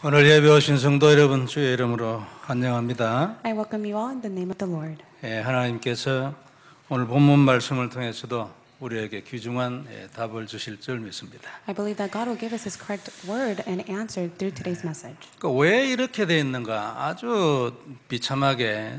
오늘 예배 오신 성도 여러분 주의 이름으로 환영합니다. I welcome you all in the name of the Lord. 하나님께서 오늘 본문 말씀을 통해서도 우리에게 귀중한 답을 주실 줄 믿습니다. I believe that God will give us His correct word and answer through today's message. 왜 이렇게 되어 있는가? 아주 비참하게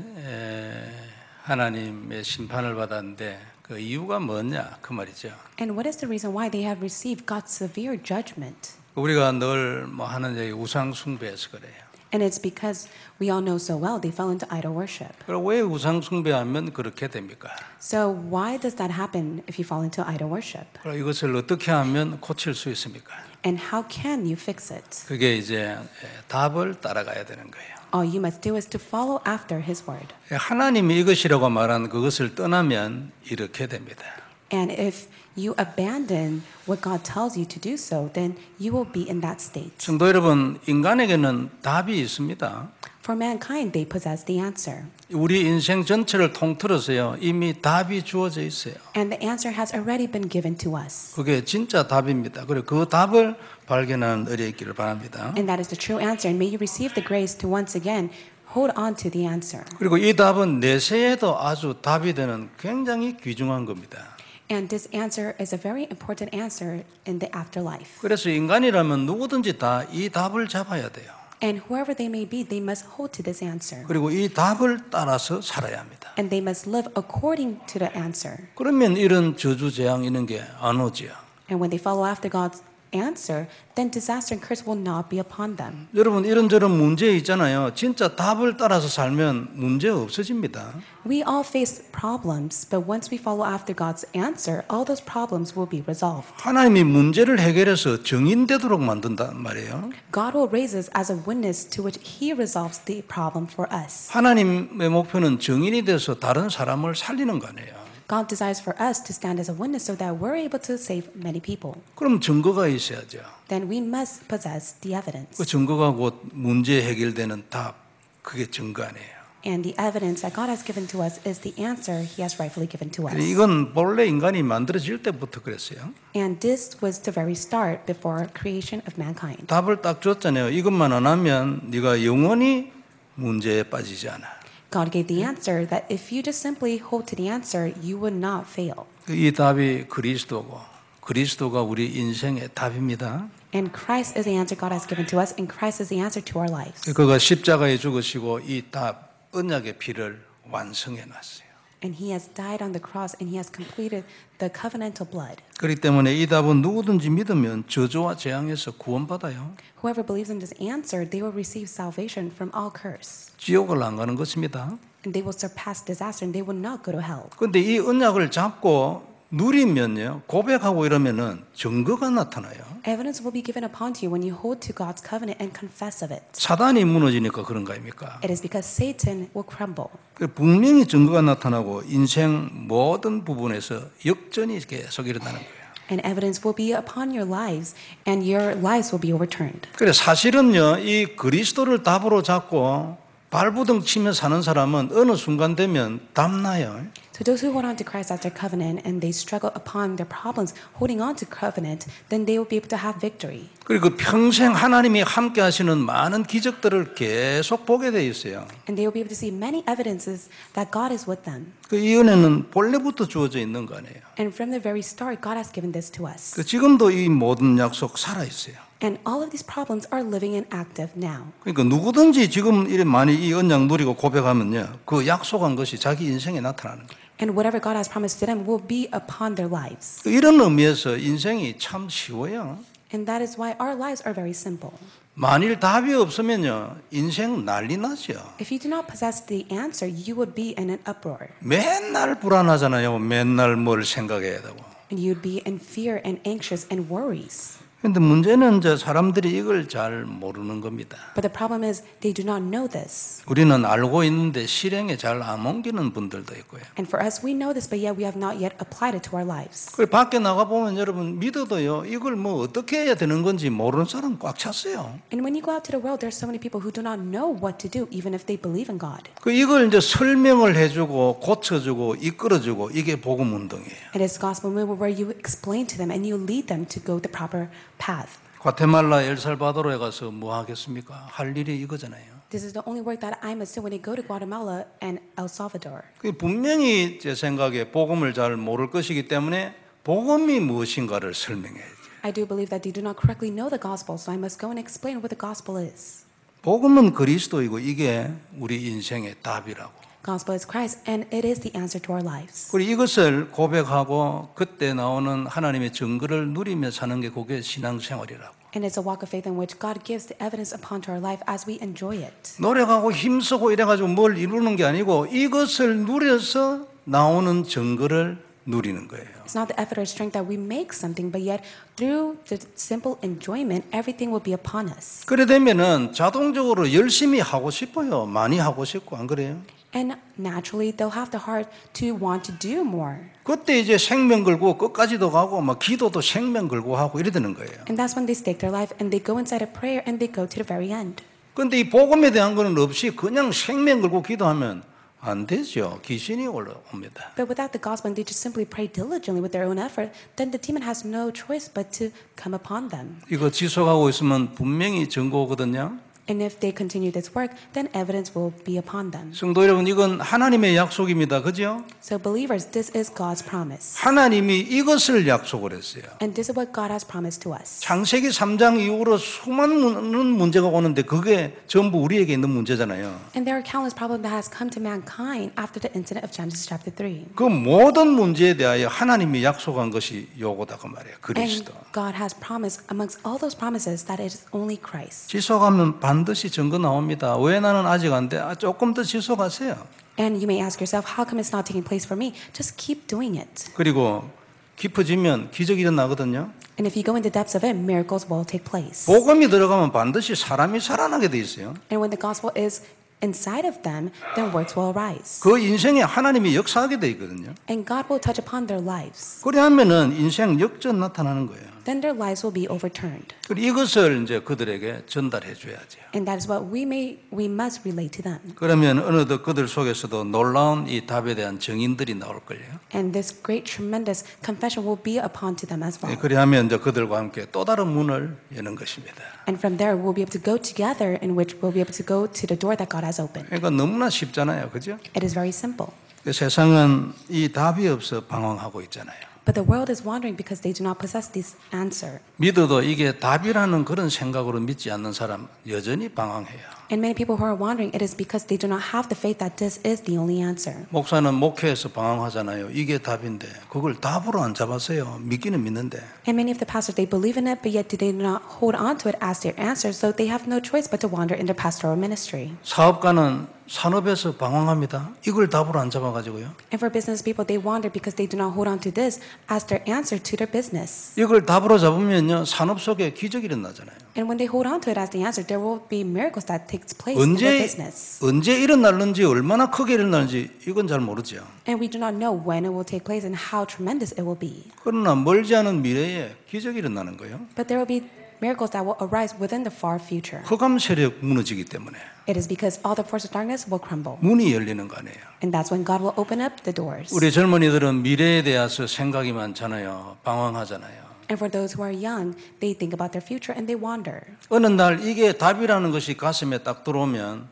하나님의 심판을 받았는데 그 이유가 뭐냐? 그 말이죠. And what is the reason why they have received God's severe judgment? 우리가 늘 하는 얘기 우상 숭배해서 그래요. And it's because we all know so well they fell into idol worship. 그럼 왜 우상 숭배하면 그렇게 됩니까? So why does that happen if you fall into idol worship? 그럼 이것을 어떻게 하면 고칠 수 있습니까? And how can you fix it? 그게 이제 답을 따라가야 되는 거예요. All you must do is to follow after His word. 하나님이 이것이라고 말한 그것을 떠나면 이렇게 됩니다. And if you abandon what God tells you to do so, then you will be in that state. 성도 여러분, 인간에게는 답이 있습니다. For mankind, they possess the answer. 우리 인생 전체를 통틀어서요, 이미 답이 주어져 있어요. And the answer has already been given to us. 그게 진짜 답입니다. 그리고 그 답을 발견하는 은혜 있기를 바랍니다. And that is the true answer. And may you receive the grace to once again hold on to the answer. 그리고 이 답은 내세에도 아주 답이 되는 굉장히 귀중한 겁니다. And this answer is a very important answer in the afterlife. 그래서 인간이라면 누구든지 다 이 답을 잡아야 돼요. And whoever they may be, they must hold to this answer. 그리고 이 답을 따라서 살아야 합니다. And they must live according to the answer. 그러면 이런 저주 재앙 이런 게 안 오지요. And when they follow after God's answer, then disaster and curse will not be upon them. 여러분 이런저런 문제 있잖아요. 진짜 답을 따라서 살면 문제 없어집니다. We all face problems, but once we follow after God's answer, all those problems will be resolved. 하나님이 문제를 해결해서 정인되도록 만든단 말이에요. God will raise us as a witness to which He resolves the problem for us. 하나님의 목표는 정인이 돼서 다른 사람을 살리는 거 아니에요. God desires for us to stand as a witness so that we're able to save many people. 그럼 증거가 있어야죠. Then we must possess the evidence. 그 증거가 곧 문제 해결되는 답, 그게 증거 아니에요. And the evidence that God has given to us is the answer He has rightfully given to us. 이건 본래 인간이 만들어질 때부터 그랬어요. And this was the very start before creation of mankind. 답을 딱 줬잖아요. 이것만 안 하면 네가 영원히 문제에 빠지지 않아. God gave the answer that if you just simply hold to the answer, you would not fail. 이 답이 그리스도고 그리스도가 우리 인생의 답입니다. And Christ is the answer God has given to us, and Christ is the answer to our lives. 그가 십자가에 죽으시고 이 답 언약의 피를 완성해 놨어요. And He has died on the cross, and He has completed the covenantal blood. 그렇기 때문에 이 답은 누구든지 믿으면 저주와 재앙에서 구원받아요. Whoever believes in this answer, they will receive salvation from all curse. 지옥을 안 가는 것입니다. And they will surpass disaster, and they will not go to hell. 그런데 이 언약을 잡고 누리면요, 고백하고 이러면은 증거가 나타나요. Evidence will be given upon you when you hold to God's covenant and confess of it. 사단이 무너지니까 그런 거 아닙니까? It is because Satan will crumble. 분명히 증거가 나타나고 인생 모든 부분에서 역전이 계속 일어나는 거예요. And evidence will be upon your lives, and your lives will be overturned. 그래 사실은요, 이 그리스도를 답으로 잡고 발부둥 치며 사는 사람은 어느 순간 되면 답나요. So those who hold on to Christ as their covenant and they struggle upon their problems, holding on to covenant, then they will be able to have victory. 그리고 평생 하나님이 함께 하시는 많은 기적들을 계속 보게 돼 있어요. And they will be able to see many evidences that God is with them. 이 은혜는 본래부터 주어져 있는 거 아니에요. And from the very start, God has given this to us. 지금도 이 모든 약속 살아 있어요. And all of these problems are living and active now. 그러니까 누구든지 지금 이래 많이 이 언약 누리고 고백하면요, 그 약속한 것이 자기 인생에 나타나는 거예요. And whatever God has promised to them will be upon their lives. 이런 의미에서 인생이 참 쉬워요. And that is why our lives are very simple. 만일 답이 없으면요, 인생 난리 나죠. If you do not possess the answer, you would be in an uproar. 맨날 불안하잖아요. 맨날 뭘 생각해야 되고. And you'd be in fear and anxious and worries. 그런데 문제는 이제 사람들이 이걸 잘 모르는 겁니다. But the problem is they do not know this. 우리는 알고 있는데 실행에 잘 안 옮기는 분들도 있고요. And for us, we know this, but yet we have not yet applied it to our lives. 그리고 밖에 나가 보면 여러분 믿어도요, 이걸 뭐 어떻게 해야 되는 건지 모르는 사람 꽉 찼어요. And when you go out to the world, there are so many people who do not know what to do, even if they believe in God. 이걸 이제 설명을 해주고 고쳐주고 이끌어주고 이게 복음 운동이에요. It is gospel movement where you explain to them and you lead them to go the proper path. 과테말라, 엘살바도르에 가서 뭐 하겠습니까? 할 일이 이거잖아요. This is the only work that I must do when I go to Guatemala and El Salvador. 분명히 제 생각에 복음을 잘 모를 것이기 때문에 복음이 무엇인가를 설명해야죠. I do believe that they do not correctly know the gospel, so I must go and explain what the gospel is. 복음은 그리스도이고 이게 우리 인생의 답이라고. Gospel is Christ, and it is the answer to our lives. 그리고 이것을 고백하고 그때 나오는 하나님의 증거를 누리며 사는 게 그게 신앙생활이라고. And it's a walk of faith in which God gives the evidence upon to our life as we enjoy it. 노력하고 힘쓰고 이래가지고 뭘 이루는 게 아니고 이것을 누려서 나오는 증거를 누리는 거예요. It's not the effort or strength that we make something, but yet through the simple enjoyment, everything will be upon us. 그래 되면은 자동적으로 열심히 하고 싶어요. 많이 하고 싶고 안 그래요? And naturally, they'll have the heart to want to do more. 그때 이제 생명 걸고 끝까지도 가고 막 기도도 생명 걸고 하고 이래 되는 거예요. And that's when they stake their life and they go inside a prayer and they go to the very end. 근데 이 복음에 대한 거는 없이 그냥 생명 걸고 기도하면 안 되죠. 귀신이 올라옵니다. But without the gospel and they just simply pray diligently with their own effort, then the demon has no choice but to come upon them. 이거 지속하고 있으면 분명히 증거거든요. And if they continue this work, then evidence will be upon them. 성도 여러분, 이건 하나님의 약속입니다. 그죠? So believers, this is God's promise. 하나님이 이것을 약속을 했어요. And this is what God has promised to us. 창세기 3장 이후로 수많은 문제가 오는데 그게 전부 우리에게 있는 문제잖아요. And there are countless problems that has come to mankind after the incident of Genesis chapter 3. 그 모든 문제에 대하여 하나님이 약속한 것이 요거다 그 말이에요. And 그리스도. God has promised amongst all those promises that it is only Christ. 지속하면 반드시 증거 나옵니다. 왜 나는 아직 안 돼? 조금 더 지속하세요. And you may ask yourself, how come it's not taking place for me? Just keep doing it. 그리고 깊어지면 기적이 일어나거든요. And if you go in the depths of it, miracles will take place. 복음이 들어가면 반드시 사람이 살아나게 돼 있어요. And when the gospel is inside of them, then works will arise. 그 인생에 하나님이 역사하게 돼 있거든요. And God will touch upon their lives. 그래 하면은 인생 역전 나타나는 거예요. Then their lives will be overturned. 그리고 이것을 이제 그들에게 전달해 줘야죠. And that is what we must relate to them. 그러면 어느덧 그들 속에서도 놀라운 이 답에 대한 증인들이 나올 거예요. And this great, tremendous confession will be upon to them as well. 그래 하면 이제 그들과 함께 또 다른 문을 여는 것입니다. And from there, we'll be able to go together, in which we'll be able to go to the door that God has opened. 그러니까 너무나 쉽잖아요, 그죠? It is very simple. 세상은 이 답이 없어 방황하고 있잖아요. But the world is wandering because they do not possess this answer. 믿어도 이게 답이라는 그런 생각으로 믿지 않는 사람 여전히 방황해요. And many people who are wandering, it is because they do not have the faith that this is the only answer. 목사는 목회에서 방황하잖아요. 이게 답인데 그걸 답으로 안 잡았어요. 믿기는 믿는데. And many of the pastors, they believe in it, but yet they do not hold on to it as their answer, so they have no choice but to wander in their pastoral ministry. 사업가는 산업에서 방황합니다. 이걸 답으로 안 잡아가지고요. And for business people, they wander because they do not hold on to this as their answer to their business. 이걸 답으로 잡으면요, 산업 속에 기적이 일어나잖아요. And when they hold on to it as the answer, there will be miracles that takes place in their business. 언제 일어날는지 얼마나 크게 일어날는지 이건 잘 모르죠. And we do not know when it will take place and how tremendous it will be. 그러나 멀지 않은 미래에 기적이 일어나는 거예요. But there will be miracles that will arise within the far future. 흑암 세력 무너지기 때문에 It is because all the forces of darkness will crumble. 문이 열리는 거 아니에요. And that's when God will open up the doors. 우리 젊은이들은 미래에 대해서 생각이 많잖아요. 방황하잖아요. And for those who are young, they think about their future and they wander. 어느 날 이게 답이라는 것이 가슴에 딱 들어오면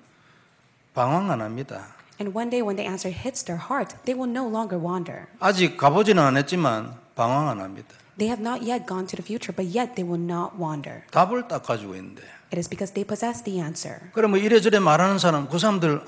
방황 안 합니다. And one day when the answer hits their heart, they will no longer wander. 아직 가보지는 않았지만 방황 안 합니다. They have not yet gone to the future, but yet they will not wander. 답을 딱 가지고 있는데. It is because they possess the answer. 그러면 이래저래 말하는 사람, 그 사람들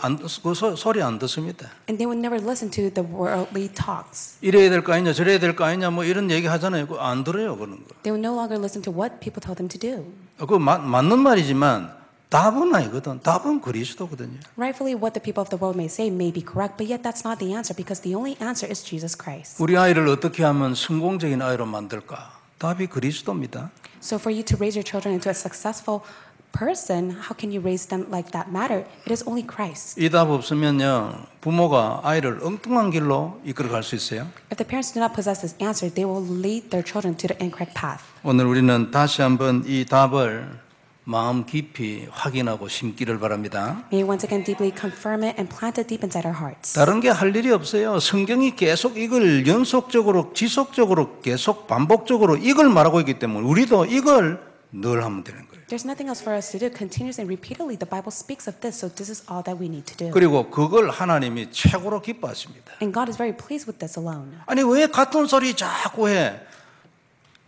그 소리 안 듣습니다. And they will never listen to the worldly talks. 이래야 될 거 아니냐, 저래야 될 거 아니냐, 뭐 이런 얘기 하잖아요. 그거 안 들어요, 그런 거. They will no longer listen to what people tell them to do. 그거 맞는 말이지만 답은 아니거든. 답은 그리스도거든요. Rightfully, what the people of the world may say may be correct, but yet that's not the answer because the only answer is Jesus Christ. 우리 아이를 어떻게 하면 성공적인 아이로 만들까? 답이 그리스도입니다. So for you to raise your children into a successful person, how can you raise them like that matter? It is only Christ. 이 답 없으면요, 부모가 아이를 엉뚱한 길로 이끌어갈 수 있어요. If the parents do not possess this answer, they will lead their children to the incorrect path. 오늘 우리는 다시 한번 이 답을 마음 깊이 확인하고 심기를 바랍니다. May we once again deeply confirm it and plant it deep inside our hearts. 다른 게 할 일이 없어요. 성경이 계속 이걸 연속적으로, 지속적으로, 계속 반복적으로 이걸 말하고 있기 때문에 우리도 이걸 늘 하면 되는 거예요. There's nothing else for us to do. Continuously and repeatedly, the Bible speaks of this, so this is all that we need to do. 그리고 그걸 하나님이 최고로 기뻐하십니다. And God is very pleased with this alone. 아니 왜 같은 소리 자꾸 해?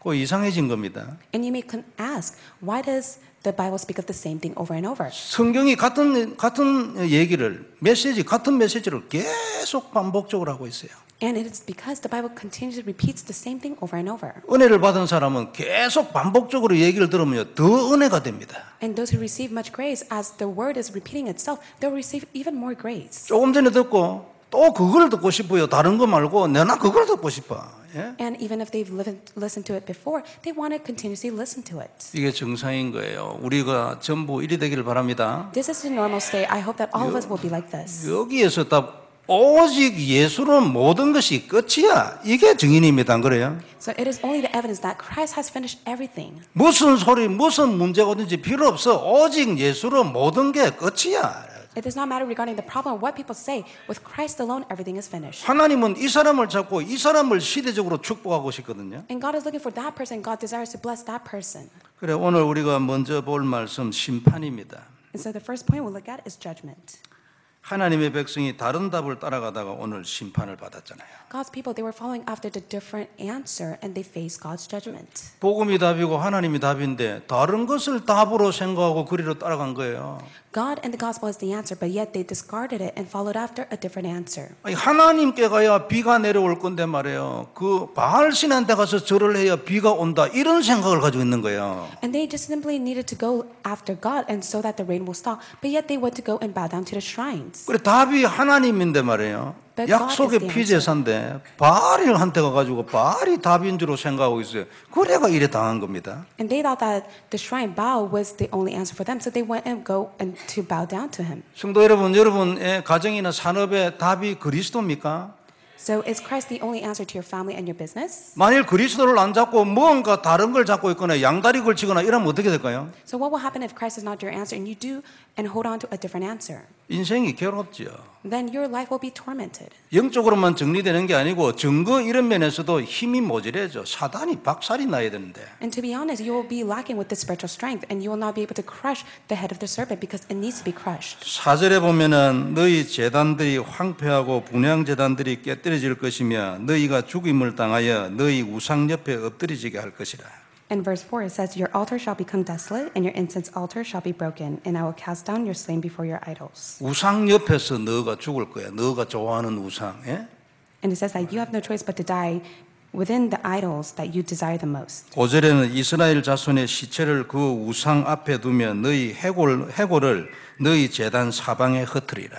그 이상해진 겁니다. And you may ask, why does the Bible speak of the same thing over and over? 성경이 같은 얘기를 같은 메시지를 계속 반복적으로 하고 있어요. And it is because the Bible continuously repeats the same thing over and over. 은혜를 받은 사람은 계속 반복적으로 얘기를 들으면 더 은혜가 됩니다. And those who receive much grace, as the word is repeating itself, they'll receive even more grace. 조금 전에 듣고 또 그걸 듣고 싶어요. 다른 거 말고 내가 그걸 듣고 싶어. 예? And even if they've listened to it before, they want to continuously listen to it. 이게 정상인 거예요. 우리가 전부 이리 되기를 바랍니다. This is the normal state. I hope that all of us will be like this. 여기에서 다 오직 예수로 모든 것이 끝이야. 이게 증인입니다. 안 그래요? So it is only the evidence that Christ has finished everything. 무슨 소리, 무슨 문제가 오든지 필요 없어. 오직 예수로 모든 게 끝이야. It does not matter regarding the problem of what people say. With Christ alone, everything is finished. 하나님은 이 사람을 잡고 이 사람을 시대적으로 축복하고 싶거든요. And God is looking for that person. God desires to bless that person. 그래 오늘 우리가 먼저 볼 말씀 심판입니다. And so the first point we'll look at is judgment. 하나님의 백성이 다른 답을 따라가다가 오늘 심판을 받았잖아요. God's people, they were following after the different answer and they faced God's judgment. 복음이 답이고 하나님이 답인데 다른 것을 답으로 생각하고 그리로 따라간 거예요. God and the gospel is the answer, but yet they discarded it and followed after a different answer. 아니, 하나님께 가야 비가 내려올 건데 말이에요. 그 바알 신한테 가서 절을 해야 비가 온다. 이런 생각을 가지고 있는 거예요. And they just simply needed to go after God and so that the rain will stop. But yet they went to go and bow down to the shrines. 그래 답이 하나님인데 말이에요. 약속의 피제사인데 바알한테 가가지고 바알이 답인 줄로 생각하고 있어요. 그래가 이래 당한 겁니다. And they thought that the shrine Baal was the only answer for them, so they went and go and to bow down to him. 성도 여러분, 여러분의 가정이나 산업의 답이 그리스도입니까? So is Christ the only answer to your family and your business? 만일 그리스도를 안 잡고 뭔가 다른 걸 잡고 있거나 양다리 걸치거나 이러면 어떻게 될까요? So what will happen if Christ is not your answer and you do and hold on to a different answer? 인생이 괴롭죠. Then your life will be tormented. 영적으로만 정리되는 게 아니고 증거 이런 면에서도 힘이 모자라죠. 사단이 박살이 나야 되는데. And to be honest, you will be lacking with the spiritual strength and you will not be able to crush the head of the serpent because it needs to be crushed. 4절에 보면은 너희 제단들이 황폐하고 분향 제단들이 깨뜨려질 것이며 너희가 죽임을 당하여 너희 우상 옆에 엎드려지게 할 것이라. In verse 4 it says, Your altar shall become desolate and your incense altar shall be broken and I will cast down your slain before your idols. 우상 옆에서 너가 죽을 거야. 너가 좋아하는 우상. 예? And it says that you have no choice but to die within the idols that you desire the most. 5절에는 이스라엘 자손의 시체를 그 우상 앞에 두며 너희 해골을 너희 제단 사방에 흩으리라.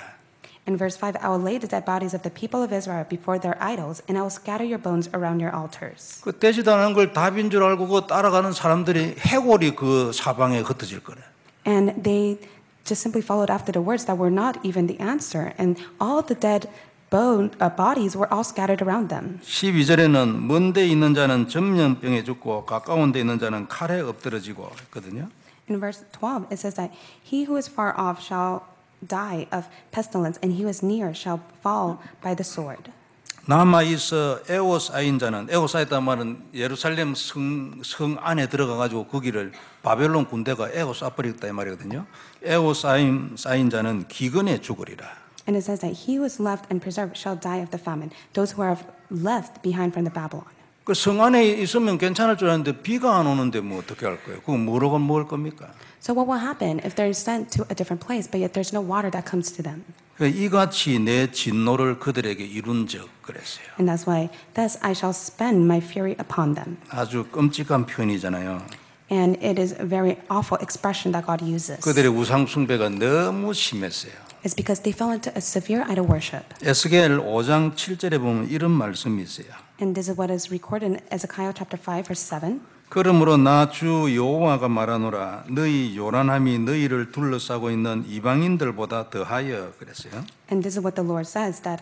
In verse 5, I will lay the dead bodies of the people of Israel before their idols, and I will scatter your bones around your altars. 그 되지도 않은 걸 답인 줄 알고 그 따라가는 사람들이 해골이 그 사방에 흩어질 거래. And they just simply followed after the words that were not even the answer, and all the dead bodies were all scattered around them. 12절에는 먼 데 있는 자는 전염병에 죽고 가까운 데 있는 자는 칼에 엎드러지고 했거든요. In verse 12, it says that he who is far off shall die of pestilence, and he who is near shall fall by the sword. 남아 있어 에오사인 자는 에오사이다 말은 예루살렘 성 안에 들어가 가지고 거기를 바벨론 군대가 에오사버렸다 이 말이거든요. 에오사인 자는 기근에 죽으리라. And it says that he who is left and preserved shall die of the famine. Those who are left behind from the Babylon. 그 성 안에 있으면 괜찮을 줄 알았는데 비가 안 오는데 뭐 어떻게 할 거예요? 그거 뭐라고 먹을 겁니까? So what will happen if they're sent to a different place, but yet there's no water that comes to them? 이같이 내 진노를 그들에게 이룬적 그랬어요. And that's why, thus I shall spend my fury upon them. 아주 끔찍한 표현이잖아요. And it is a very awful expression that God uses. 그들의 우상 숭배가 너무 심했어요. It's because they fell into a severe idol worship. 에스겔 5장 7절에 보면 이런 말씀이 있어요. And this is what is recorded in Ezekiel chapter 5 verse 7. 그러므로 나 주 여호와가 말하노라 너희 요란함이 너희를 둘러싸고 있는 이방인들보다 더하여 그랬어요. And this is what the Lord says, that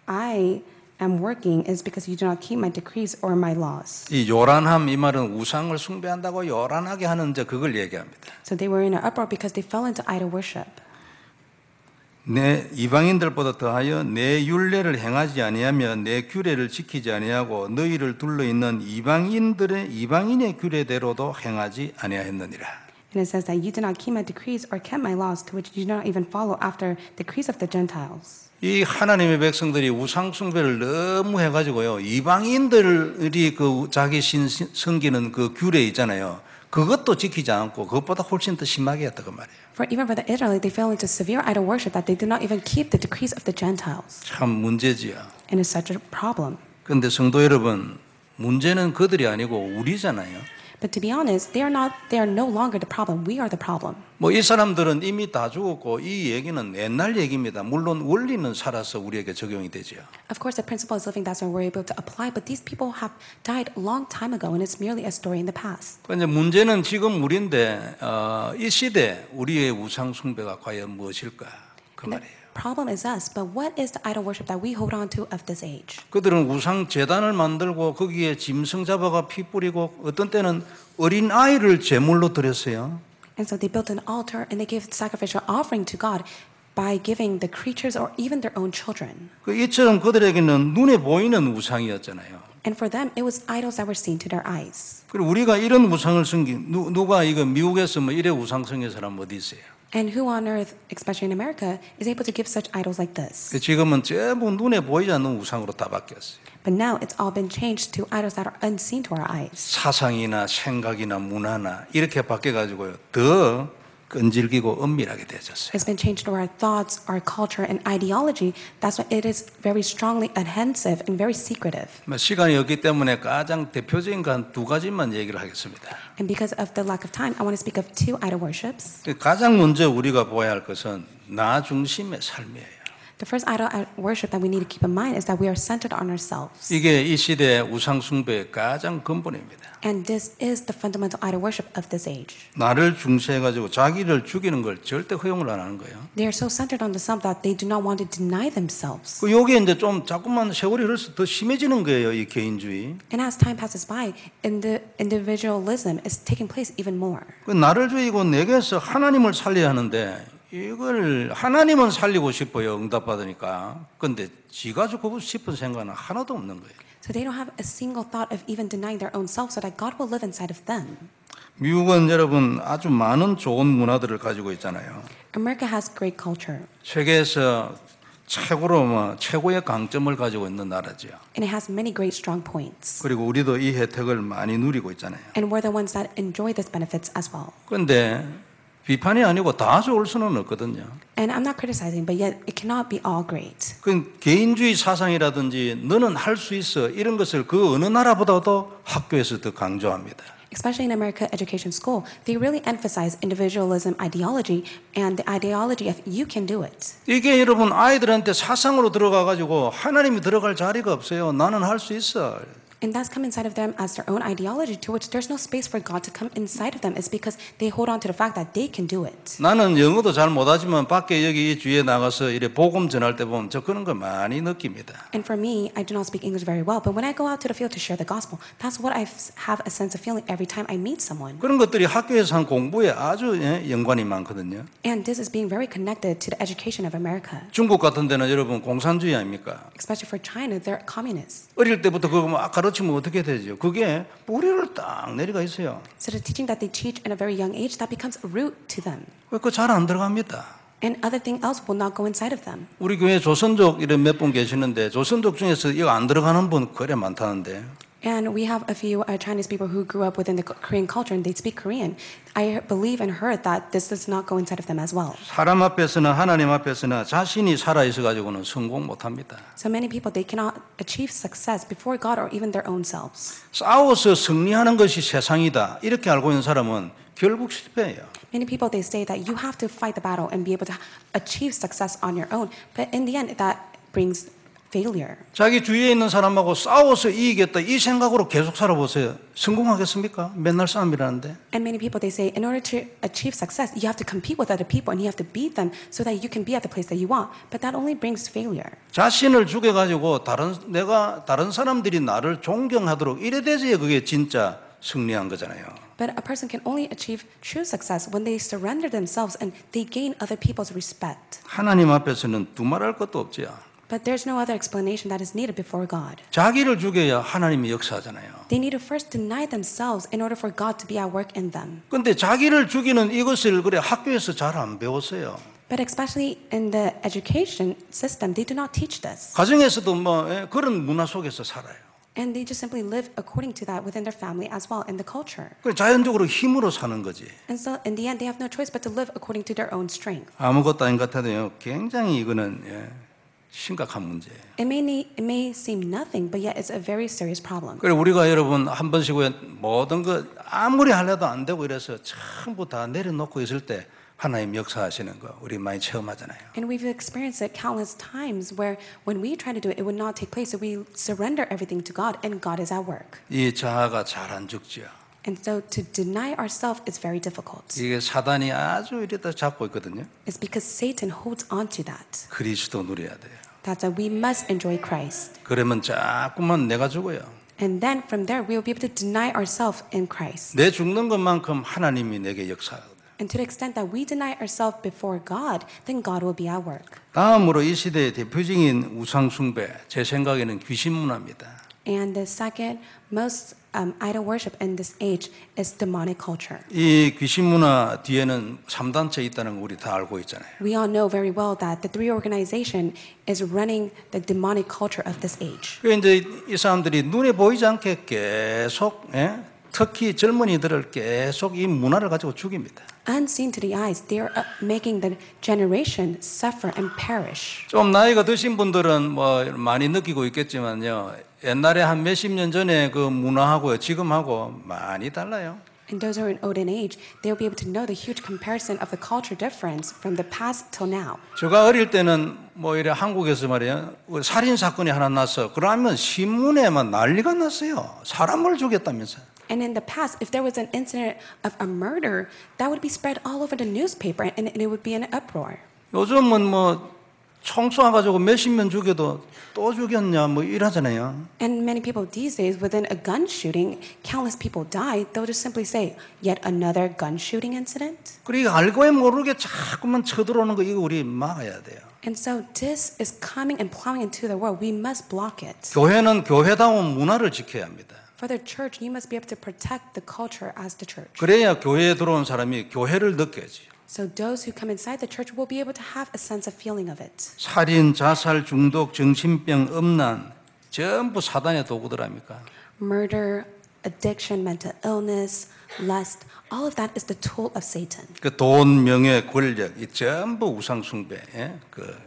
I am working is because you do not keep my decrees or my laws. 이 요란함 이 말은 우상을 숭배한다고 요란하게 하는 그걸 얘기합니다. So they were in an uproar because they fell into idol worship. 내 이방인들보다 더하여 내 율례를 행하지 아니하며 내 규례를 지키지 아니하고 너희를 둘러 있는 이방인의 규례대로도 행하지 아니하였느니라. And it says that you did not keep my decrees or kept my laws, to which you do not even follow after the decrees of the Gentiles. 이 하나님의 백성들이 우상 숭배를 너무 해가지고요, 이방인들이 그 자기 신 섬기는 그 규례 있잖아요. 그것도 지키지 않고 그것보다 훨씬 더 심하게 했다 그 말이에요. For even for the Israelites, they fell into severe idol worship that they did not even keep the decrees of the Gentiles. 참 문제지요. And it's such a problem. 그런데 성도 여러분, 문제는 그들이 아니고 우리잖아요. But to be honest, they are no longer the problem. We are the problem. 뭐 이 사람들은 이미 다 죽었고 이 얘기는 옛날 얘기입니다. 물론 원리는 살아서 우리에게 적용이 되죠. Of course, the principle is living. That's why we're able to apply. But these people have died a long time ago, and it's merely a story in the past. 그런데 문제는 지금 우리인데 이 시대 우리의 우상 숭배가 과연 무엇일까 그 말이에요. Problem is us, but what is the idol worship that we hold on to of this age? 그들은 우상 제단을 만들고 거기에 짐승 잡아가 피 뿌리고 어떤 때는 어린 아이를 제물로 드렸어요. And so they built an altar and they gave sacrificial offering to God by giving the creatures or even their own children. 그 이처럼 그들에게는 눈에 보이는 우상이었잖아요. And for them, it was idols that were seen to their eyes. 그리고 우리가 이런 우상을 섬긴 누가 이거 미국에서 뭐 이래 우상 섬긴 사람 어디 있어요? And who on earth, especially in America, is able to give such idols like this? 지금은 전부 눈에 보이지 않는 우상으로 다 바뀌었어요. But now it's all been changed to idols that are unseen to our eyes. 사상이나 생각이나 문화나 이렇게 바뀌어가지고요 더 끈질기고 은밀하게 되어졌어요. It's been changed to our thoughts, our culture, and ideology. That's why it is very strongly adhesive and very secretive. 시간이 없기 때문에 가장 대표적인 건 두 가지만 얘기를 하겠습니다. And because of the lack of time, I want to speak of two idol worships. 가장 먼저 우리가 보아야 할 것은 나 중심의 삶이에요. The first idol worship that we need to keep in mind is that we are centered on ourselves. 이게 이 시대의 우상 숭배의 가장 근본입니다. And this is the fundamental idol worship of this age. 나를 중시해가지고 자기를 죽이는 걸 절대 허용을 안 하는 거예요. They are so centered on the self that they do not want to deny themselves. 그 여기에 이제 좀 자꾸만 세월이 흘러서 더 심해지는 거예요, 이 개인주의. And as time passes by, the individualism is taking place even more. 그 나를 죽이고 내게서 하나님을 살려야 하는데 이걸 하나님은 살리고 싶어요, 응답받으니까. 근데 지가 죽고 싶은 생각은 하나도 없는 거예요. So they don't have a single thought of even denying their own self so that God will live inside of them. 미국은 여러분 아주 많은 좋은 문화들을 가지고 있잖아요. America has great culture. 세계에서 최고의 강점을 가지고 있는 나라죠. And it has many great strong points. 그리고 우리도 이 혜택을 많이 누리고 있잖아요. And we're the ones that enjoy these benefits as well. 그런데 비판이 아니고 다 좋을 수는 없거든요. And I'm not criticizing, but yet it cannot be all great. 그 개인주의 사상이라든지 너는 할 수 있어 이런 것을 그 어느 나라보다도 학교에서 더 강조합니다. Especially in America Education School, they really emphasize individualism ideology and the ideology of you can do it. 이게 여러분 아이들한테 사상으로 들어가 가지고 하나님이 들어갈 자리가 없어요. 나는 할 수 있어. And that's come inside of them as their own ideology, to which there's no space for God to come inside of them. It's because they hold on to the fact that they can do it. 나는 영어도 잘 못하지만 밖에 여기 주위에 나가서 이래 복음 전할 때 보면 저 그런 거 많이 느낍니다. And for me, I do not speak English very well, but when I go out to the field to share the gospel, that's what I have a sense of feeling every time I meet someone. 그런 것들이 학교에서 한 공부에 아주 연관이 많거든요. And this is being very connected to the education of America. 중국 같은 데는 여러분 공산주의 아닙니까? Especially for China, they're communists. 어릴 때부터 그거 막 가르치면 어떻게 되죠? 그게 뿌리를 딱 내려가 있어요. So the teaching that they teach in a very young age, that becomes a root to them. 그거 잘 안 들어갑니다. And other thing else will not go inside of them. 우리 교회 조선족 이런 몇 분 계시는데 조선족 중에서 이거 안 들어가는 분 그래 많다는데. And we have a few Chinese people who grew up within the Korean culture and they speak Korean. I believe and heard that this does not go inside of them as well. 사람 앞에서나 하나님 앞에서나 자신이 살아 있어 가지고는 성공 못 합니다. So many people, they cannot achieve success before God or even their own selves. 싸워서 승리하는 것이 세상이다. 이렇게 알고 있는 사람은 결국 실패해요. Many people, they say that you have to fight the battle and be able to achieve success on your own. But in the end, that brings failure. 자기 주위에 있는 사람하고 싸워서 이기겠다 이 생각으로 계속 살아보세요. 성공하겠습니까? 맨날 싸움이라는데. And many people, they say in order to achieve success, you have to compete with other people and you have to beat them so that you can be at the place that you want. But that only brings failure. 자신을 죽여가지고 다른 사람들이 나를 존경하도록 이래 돼야 그게 진짜 승리한 거잖아요. But a person can only achieve true success when they surrender themselves and they gain other people's respect. 하나님 앞에서는 두말할 것도 없지요. But there's no other explanation that is needed before God. 자기를 죽여야 하나님이 역사하잖아요. They need to first deny themselves in order for God to be at work in them. 근데 자기를 죽이는 이것을 그래 학교에서 잘 안 배웠어요. But especially in the education system, they do not teach this. 가정에서도 그런 문화 속에서 살아요. And they just simply live according to that within their family as well in the culture. 그 자연적으로 힘으로 사는 거지. And so in the end, they have no choice but to live according to their own strength. 아무것도 아닌 것 같아도요. 굉장히 이거는 심각한 문제예요. It may seem nothing, but yet it's a very serious problem. 그래 우리가 여러분 한 번씩 모든 것 아무리 하려도 안 되고 이래서 전부 다 내려놓고 있을 때 하나님 역사하시는 거 우리 많이 체험하잖아요. And we've experienced it countless times where when we try to do it, it would not take place. So we surrender everything to God and God is at work. 이 자아가 잘 안 죽지요. And so to deny ourselves is very difficult. 이게 사단이 아주 이랬다 잡고 있거든요. It's because Satan holds on to that. 그리스도 누려야 돼요. That's why we must enjoy Christ. 그러면 자꾸만 내가 죽어요. And then from there, we will be able to deny ourselves in Christ. 내 죽는 것만큼 하나님이 내게 역사하거든요. And to the extent that we deny ourselves before God, then God will be at work. 다음으로 이 시대의 대표적인 우상 숭배, 제 생각에는 귀신 문화입니다. And the second most idol worship in this age is demonic culture. 이 귀신 문화 뒤에는 3단체 있다는 거 우리 다 알고 있잖아요. We all know very well that the three organization is running the demonic culture of this age. 그 이제 이 사람들이 눈에 보이지 않게 계속 특히 젊은이들을 계속 이 문화를 가지고 죽입니다. Unseen to the eyes, they are making the generation suffer and perish. 좀 나이가 드신 분들은 뭐 많이 느끼고 있겠지만요. 옛날에 한 몇십 년 전에 그 문화하고요, 지금하고 많이 달라요. And those who are in old in age, they will be able to know the huge comparison of the culture difference from the past till now. 제가 어릴 때는 뭐 이래 한국에서 말이에요. 살인 사건이 하나 났어. 그러면 신문에만 난리가 났어요. 사람을 죽였다면서. And in the past, if there was an incident of a murder, that would be spread all over the newspaper and it would be an uproar. 요즘은 뭐 총 쏴가지고 몇십 명 죽여도 또 죽였냐 뭐 이러잖아요. And many people these days, within a gun shooting, countless people die. They'll just simply say, yet another gun shooting incident. 그러니까 알고 모르게 자꾸만 쳐들어오는 거 이거 우리 막아야 돼요. And so this is coming and plowing into the world. We must block it. 교회는 교회다운 문화를 지켜야 합니다. For the church, you must be able to protect the culture as the church. 그래야 교회에 들어온 사람이 교회를 느껴야지. So those who come inside the church will be able to have a sense of feeling of it. 살인, 자살, 중독, 정신병, 음란 전부 사단의 도구들 아닙니까? Murder, addiction, mental illness, lust, all of that is the tool of Satan. 그 돈, 명예, 권력 이 전부 우상 숭배의 그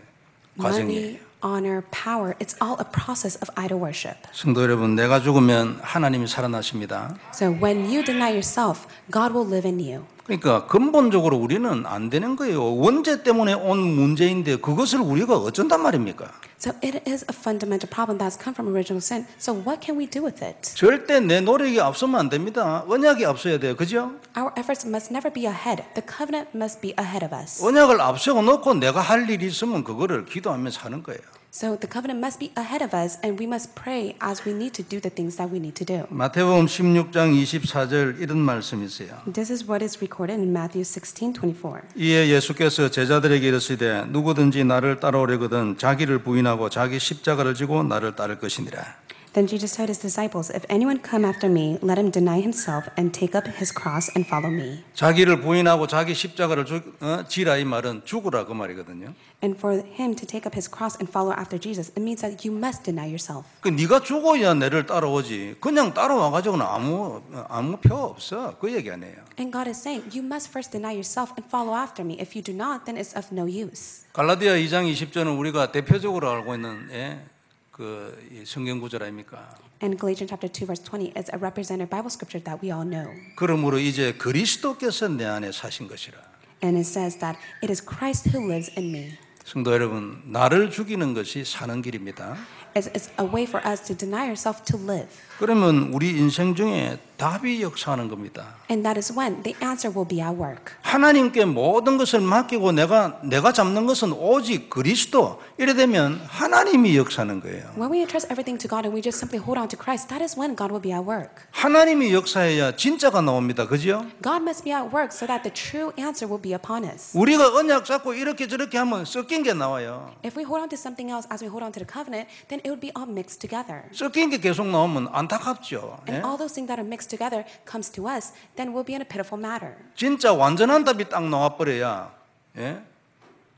과정이에요. Money, honor, power, it's all a process of idol worship. 성도 여러분, 내가 죽으면 하나님이 살아나십니다. So when you deny yourself, God will live in you. 그러니까 근본적으로 우리는 안 되는 거예요. 원죄 때문에 온 문제인데 그것을 우리가 어쩐단 말입니까? So it is a fundamental problem that's come from original sin. So what can we do with it? 절대 내 노력이 앞서면 안 됩니다. 언약이 앞서야 돼요. 그죠? Our efforts must never be ahead. The covenant must be ahead of us. 언약을 앞세워 놓고 내가 할 일이 있으면 그거를 기도하면서 하는 거예요. So the covenant must be ahead of us and we must pray as we need to do the things that we need to do. 마태복음 16장 24절 이런 말씀이 있어요. This is what is recorded in Matthew 16:24. 이에 예수께서 제자들에게 이르시되 누구든지 나를 따라오려거든 자기를 부인하고 자기 십자가를 지고 나를 따를 것이니라. Then Jesus told his disciples, "If anyone come after me, let him deny himself and take up his cross and follow me." 자기를 부인하고 자기 십자가를 지라 이 말은 죽으라 그 말이거든요. And for him to take up his cross and follow after Jesus, it means that you must deny yourself. 그 네가 죽어야 내를 따라오지. 그냥 따라와 가지고는 아무 표 없어. 그 얘기 아니에요. And God is saying, you must first deny yourself and follow after me. If you do not, then it's of no use. 갈라디아 2장 20절은 우리가 대표적으로 알고 있는 그 성경 구절 아닙니까? And Galatians chapter 2 verse 20 is a representative Bible scripture that we all know. 그러므로 이제 그리스도께서 내 안에 사신 것이라. And it says that it is Christ who lives in me. 성도 여러분, 나를 죽이는 것이 사는 길입니다. It's a way for us to deny ourselves to live. 그러면 우리 인생 중에 답이 역사하는 겁니다. And that is when the answer will be at work. 하나님께 모든 것을 맡기고 내가 잡는 것은 오직 그리스도. 이래 되면 하나님이 역사하는 거예요. When we entrust everything to God and we just simply hold on to Christ, that is when God will be at work. 하나님이 역사해야 진짜가 나옵니다. 그죠? God must be at work so that the true answer will be upon us. 우리가 언약 잡고 이렇게 저렇게 하면 섞인 게 나와요. If we hold on to something else as we hold on to the covenant, then it would be all mixed together. 섞인 게 계속 나오면 안타깝죠. And 예? all those things that are mixed together comes to us, then we'll be in a pitiful matter. 진짜 완전한 답이 딱 나와버려야 예?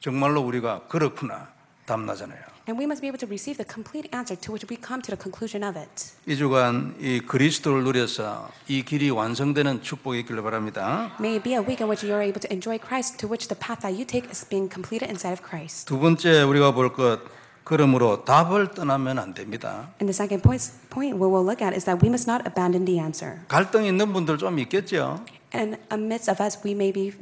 정말로 우리가 그렇구나 답나잖아요. And we must be able to receive the complete answer to which we come to the conclusion of it. 이 주간 이 그리스도를 누려서 이 길이 완성되는 축복이 있기를 바랍니다. May it be a week in which you are able to enjoy Christ, to which the path that you take is being completed inside of Christ. 두 번째 우리가 볼 것, 그러므로 답을 떠나면 안 됩니다. And the second point we will look at is that we must not abandon the answer. 갈등 있는 분들 좀 있겠죠. And amidst of us, we may be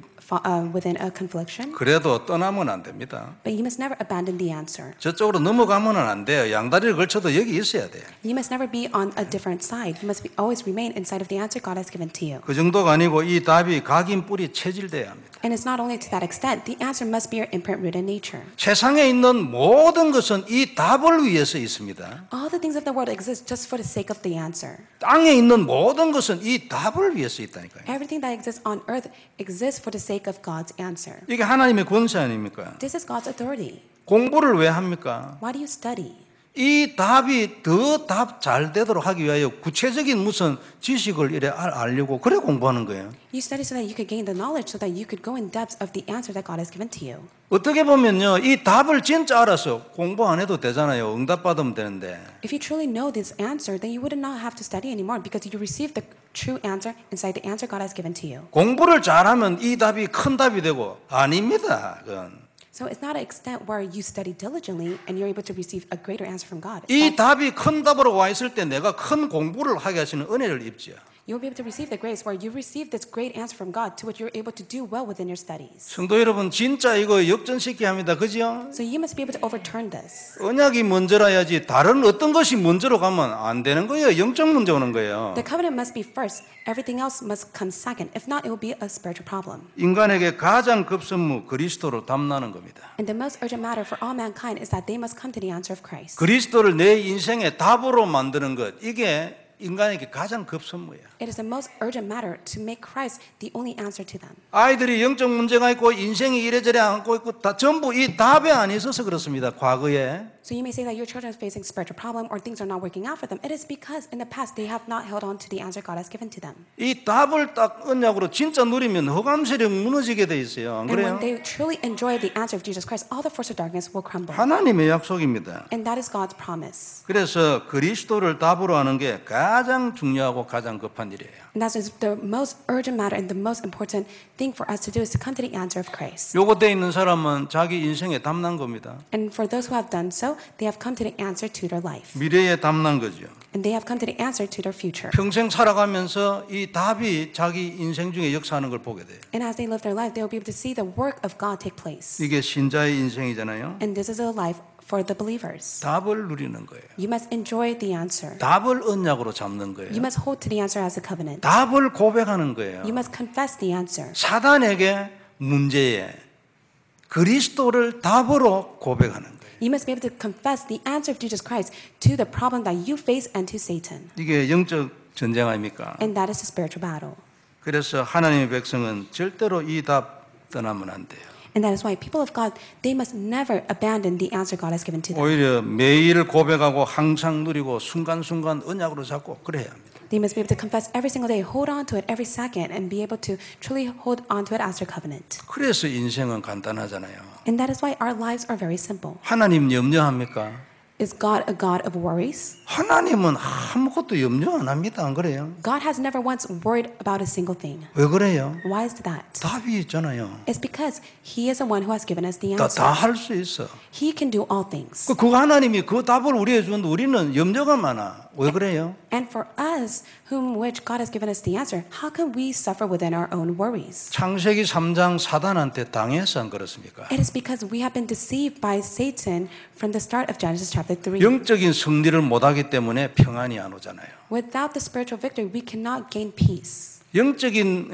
within a confliction, 그래도 떠나면 안 됩니다. but you must never abandon the answer. 저쪽으로 넘어가면 안 돼요. 양다리를 걸쳐도 여기 있어야 돼요. You must never be on a different side. You must always remain inside of the answer God has given to you. 그 정도가 아니고 이 답이 각인 뿌리 체질돼야 합니다. And it's not only to that extent, the answer must be your imprint rooted nature. 세상에 있는 모든 것은 이 답을 위해서 있습니다. All the things of the world exist just for the sake of the answer. 땅에 있는 모든 것은 이 답을 위해서 있다니까요. Everything that exists on earth exists for the sake of God's answer. 이게 하나님의 권세 아닙니까? This is God's authority. 공부를 왜 합니까? Why do you study? 이 답이 더 답 잘 되도록 하기 위하여 구체적인 무슨 지식을 이래 알려고 그래 공부하는 거예요. You study so that you could gain the knowledge, so that you could go in depth of the answer that God has given to you. 어떻게 보면요, 이 답을 진짜 알아서 공부 안 해도 되잖아요. 응답 받으면 되는데. If you truly know this answer, then you would not have to study anymore because you receive the true answer inside the answer God has given to you. 공부를 잘하면 이 답이 큰 답이 되고 아닙니다. 그건. So it's not an extent where you study diligently and you're able to receive a greater answer from God. 이 답이 큰 답으로 와 있을 때 내가 큰 공부를 하게 하시는 은혜를 입지요. You'll be able to receive the grace where you receive this great answer from God to which you're able to do well within your studies. 성도 여러분, 진짜 이거 역전시켜야 합니다. 그죠? So you must be able to overturn this. 언약이 먼저라야지 다른 어떤 것이 먼저로 가면 안 되는 거예요. 영적 문제 오는 거예요. The covenant must be first. Everything else must come second. If not, it will be a spiritual problem. 인간에게 가장 급선무 그리스도로 담나는 겁니다. And the most urgent matter for all mankind is that they must come to the answer of Christ. 그리스도를 내 인생의 답으로 만드는 것, 이게 인간에게 가장 급선무예요. It is the most urgent matter to make Christ the only answer to them. 아이들이 영적 문제가 있고 인생이 이래저래 안고 있고 다 전부 이 답에 안 있어서 그렇습니다. 과거에. So you may say that your children are facing spiritual problem or things are not working out for them. It is because in the past they have not held on to the answer God has given to them. 이 답을 딱 언약으로 진짜 누리면 허감 세력 무너지게 돼 있어요. 안 And 그래요? when they truly enjoy the answer of Jesus Christ, all the force of darkness will crumble. 하나님의 약속입니다. And that is God's promise. 그래서 그리스도를 답으로 하는 게 가장 중요하고 가장 급한 일이에요. And that is the most urgent matter and the most important thing for us to do is to come to the answer of Christ. 요거 돼 있는 사람은 자기 인생에 답난 겁니다. And for those who have done so, they have come to the answer to their life. 미래에 답난 거죠. And they have come to the answer to their future. 평생 살아가면서 이 답이 자기 인생 중에 역사하는 걸 보게 돼요. And as they live their life, they will be able to see the work of God take place. 이게 신자의 인생이잖아요. And this is a life for the believers. 답을 누리는 거예요. You must enjoy the answer. 답을 언약으로 잡는 거예요. You must hold to the answer as a covenant. 답을 고백하는 거예요. You must confess the answer. 사단에게 문제에 그리스도를 답으로 고백하는 거예요. You must be able to confess the answer of Jesus Christ to the problem that you face and to Satan. 이게 영적 전쟁 아닙니까? And that is a spiritual battle. 그래서 하나님의 백성은 절대로 이 답 떠나면 안 돼요. And that is why people of God, they must never abandon the answer God has given to them. 오히려 매일 고백하고 항상 누리고 순간순간 언약으로 잡고 그래야 합니다. They must be able to confess every single day, hold on to it every second, and be able to truly hold on to it as their covenant. 그래서 인생은 간단하잖아요. And that is why our lives are very simple. 하나님 염려합니까? Is God a God of worries? 하나님은 아무것도 염려 안 합니다. 안 그래요? God has never once worried about a single thing. 왜 그래요? Why is that? 답이 있잖아요. It's because He is the one who has given us the 다 answer. 할 수 있어. He can do all things. 그 하나님이 그 답을 우리에게 주는데 우리는 염려가 많아. 왜 그래요? And for us, whom which God has given us the answer, how can we suffer within our own worries? 창세기 3장 사단한테 당해서 안 그렇습니까? It is because we have been deceived by Satan from the start of Genesis chapter 3. 영적인 승리를 못하기 때문에 평안이 안 오잖아요. Without the spiritual victory, we cannot gain peace. 영적인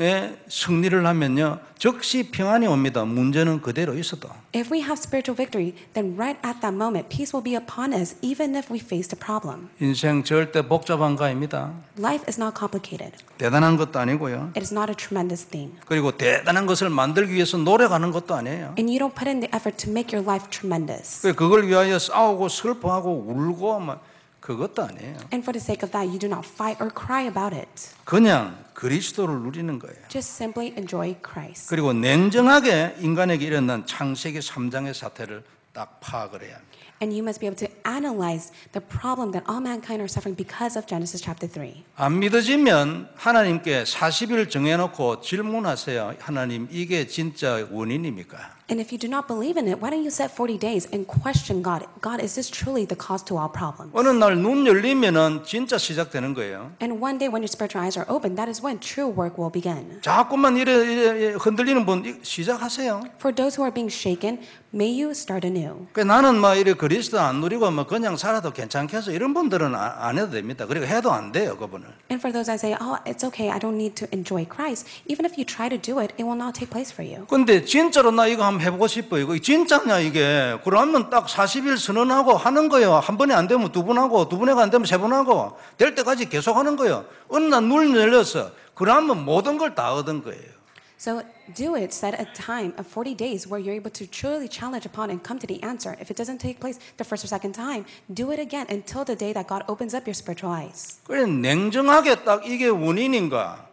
승리를 하면요, 즉시 평안이 옵니다. 문제는 그대로 있어도. If we have spiritual victory, then right at that moment, peace will be upon us, even if we face the problem. 인생 절대 복잡한 거 아닙니다. Life is not complicated. 대단한 것도 아니고요. It is not a tremendous thing. 그리고 대단한 것을 만들기 위해서 노력하는 것도 아니에요. And you don't put in the effort to make your life tremendous. 그걸 위하여 싸우고 슬퍼하고 울고 막 그것도 아니에요. And for the sake of that, you do not fight or cry about it. 그냥 그리스도를 누리는 거예요. Just simply enjoy Christ. 그리고 냉정하게 인간에게 일어난 창세기 3장의 사태를 딱 파악을 해야 합니다. And you must be able to analyze the problem that all mankind are suffering because of Genesis chapter 3. 안 믿어지면 하나님께 40일 정해놓고 질문하세요. 하나님, 이게 진짜 원인입니까? And if you do not believe in it, why don't you set 40 days and question God? God, is this truly the cause to all problems? 어느 날 눈 열리면은 진짜 시작되는 거예요. And one day when your spiritual eyes are open, that is when true work will begin. 자꾸만 이래 흔들리는 분 시작하세요. For those who are being shaken, may you start anew. 그 나는 막 이래 그리스도 안 누리고 막 그냥 살아도 괜찮겠어 이런 분들은 안 해도 됩니다. 그리고 해도 안 돼요, 그분을. And for those that say, oh, it's okay, I don't need to enjoy Christ, even if you try to do it, it will not take place for you. 근데 진짜로 나 이거 한번 해보고 싶어요. 이거 진짜냐 이게? 그러면 딱 40일 선언하고 하는 거예요. 한 번에 안 되면 두 번 하고, 두 번에가 안 되면 세 번 하고, 될 때까지 계속 하는 거예요. 어느 날 눈 열렸어. 그러면 모든 걸 다 얻은 거예요. So do it, set a time of 40 days where you're able to truly challenge upon and come to the answer. If it doesn't take place the first or second time, do it again until the day that God opens up your spiritual eyes. 그래 냉정하게 딱 이게 원인인가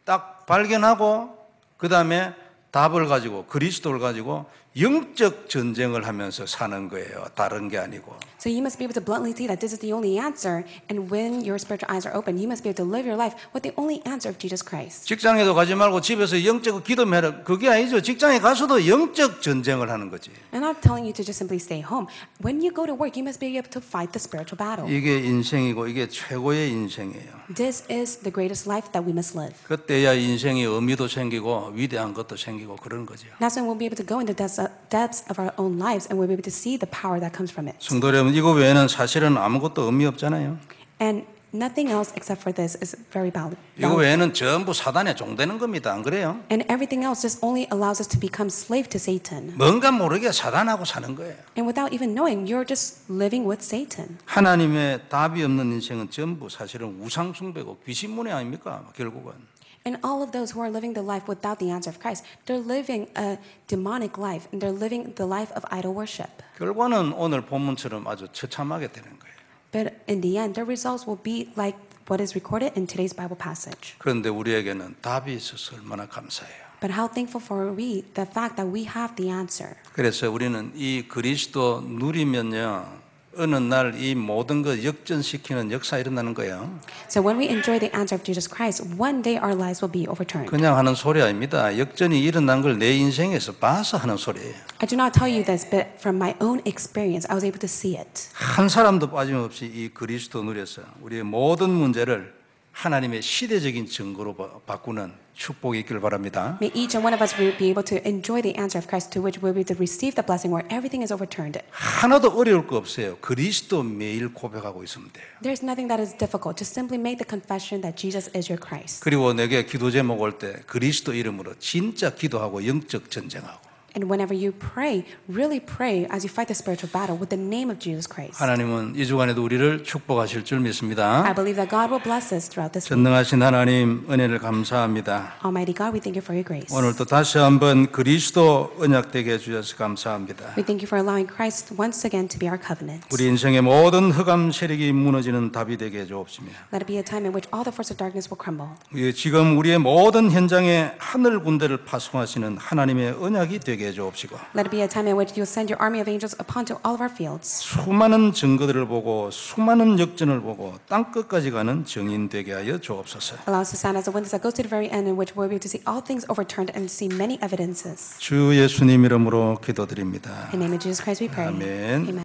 딱 발견하고 그 다음에 답을 가지고 그리스도를 가지고 영적 전쟁을 하면서 사는 거예요. 다른 게 아니고. So you must be able to bluntly see that this is the only answer, and when your spiritual eyes are open, you must be able to live your life with the only answer of Jesus Christ. 직장에도 가지 말고 집에서 영적 기도해라. 그게 아니죠. 직장에 가서도 영적 전쟁을 하는 거지. I'm not telling you to just simply stay home. When you go to work, you must be able to fight the spiritual battle. 이게 인생이고 이게 최고의 인생이에요. This is the greatest life that we must live. 그때야 인생이 의미도 생기고 위대한 것도 생기고 그런 거죠. That's when we'll be able to go in the depths of our own lives, and we'll be able to see the power that comes from it. 성도 여러분, 이거 외에는 사실은 아무것도 의미 없잖아요. And nothing else except for this is very valid. 이거 외에는 전부 사단에 종되는 겁니다. 안 그래요? And everything else just only allows us to become slave to Satan. 뭔가 모르게 사단하고 사는 거예요. And without even knowing, you're just living with Satan. 하나님의 답이 없는 인생은 전부 사실은 우상숭배고 귀신문외 아닙니까? 결국은. And all of those who are living the life without the answer of Christ, they're living a demonic life, and they're living the life of idol worship. 결과는 오늘 본문처럼 아주 처참하게 되는 거예요. But in the end, the results will be like what is recorded in today's Bible passage. 그런데 우리에게는 답이 있어서 얼마나 감사해요. But how thankful for we the fact that we have the answer. 그래서 우리는 이 그리스도 누리면요. 어느 날 이 모든 걸 역전시키는 역사 일어나는 거예요. So when we enjoy the answer of Jesus Christ, one day our lives will be overturned. 그냥 하는 소리 아닙니다. 역전이 일어난 걸 내 인생에서 봐서 하는 소리예요. I do not tell you this, but from my own experience, I was able to see it. 한 사람도 빠짐없이 이 그리스도 누려서 우리의 모든 문제를 하나님의 시대적인 증거로 바꾸는 축복이 있기를 바랍니다. May each and one of us be able to enjoy the answer of Christ, to which we'll be able to receive the blessing where everything is overturned. 하나도 어려울 거 없어요. 그리스도 매일 고백하고 있으면 돼요. There's nothing that is difficult. Just simply make the confession that Jesus is your Christ. 그리고 내게 기도 제목 올 때 그리스도 이름으로 진짜 기도하고 영적 전쟁하고. And whenever you pray, really pray as you fight the spiritual battle with the name of Jesus Christ. 하나님은 이 주간에도 우리를 축복하실 줄 믿습니다. I believe that God will bless us throughout this week. 전능하신 하나님 은혜를 감사합니다. Almighty God, we thank you for your grace. 오늘도 다시 한번 그리스도 언약되게 해주셔서 감사합니다. We thank you for allowing Christ once again to be our covenant. 우리 인생의 모든 흑암 세력이 무너지는 답이 되게 해주옵시며 Let it be a time in which all the forces of darkness will crumble. 지금 우리의 모든 현장에 하늘 군대를 파송하시는 하나님의 언약이 되게 해주옵시고 Let it be a time in which you will send your army of angels upon to all of our fields. 수많은 증거들을 보고 수많은 역전을 보고 땅끝까지 가는 증인 되게 하여 주옵소서. Allow us to stand as a witness that goes to the very end, in which we'll be able to see all things overturned and see many evidences. 주 예수님 이름으로 기도드립니다. In the name of Jesus Christ we pray. 아멘. Amen.